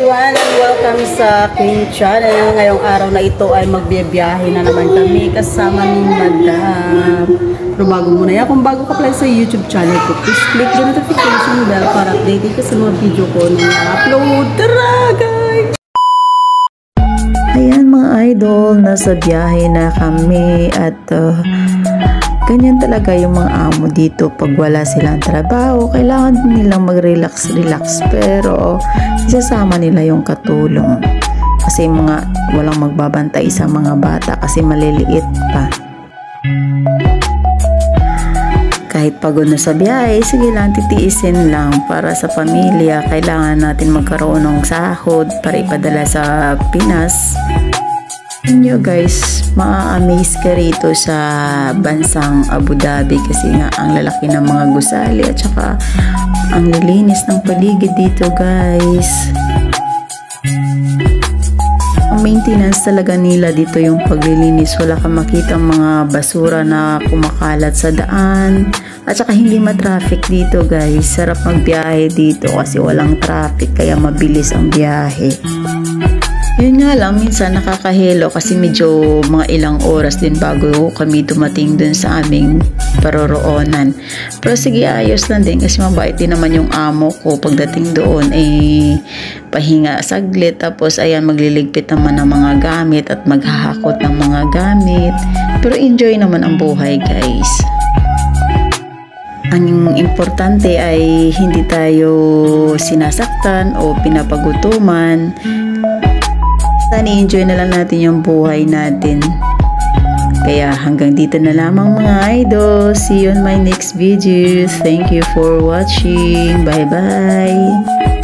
everyone and welcome sa aking channel. Ngayong araw na ito ay magbiyahe na naman kami kasama ni Madam. Pero bago muna yan, kung bago ka pala sa YouTube channel ko, please click the notification bell para updated ka sa mga video ko na upload. Tara guys! Ayan mga idol, nasa biyahe na kami at ganyan talaga yung mga amo dito pag wala silang trabaho. Kailangan nilang mag-relax pero isasama nila yung katulong kasi walang magbabantay sa mga bata kasi maliliit pa. Kahit pagod na sa biyahe, sige lang, titiisin lang para sa pamilya. Kailangan natin magkaroon ng sahod para ipadala sa Pinas. Nyo guys, ma-amaze ka rito sa bansang Abu Dhabi kasi nga ang lalaki ng mga gusali at saka ang lilinis ng paligid dito guys. Ang maintenance talaga nila dito yung paglilinis. Wala kang makitang mga basura na kumakalat sa daan at saka hindi ma-traffic dito guys. Sarap magbiyahe dito kasi walang traffic kaya mabilis ang biyahe. Yun nga lang, minsan nakakahilo kasi medyo mga ilang oras din bago kami dumating dun sa aming paroroonan. Pero sige, ayos lang din kasi mabait din naman yung amo ko. Pagdating doon, pahinga saglit. Tapos ayan, magliligpit naman ng mga gamit at maghahakot ng mga gamit. Pero enjoy naman ang buhay guys. Ang importante ay hindi tayo sinasaktan o pinapagutuman. Sana enjoy na lang natin yung buhay natin. Kaya hanggang dito na lamang mga idol. See you on my next video. Thank you for watching. Bye bye.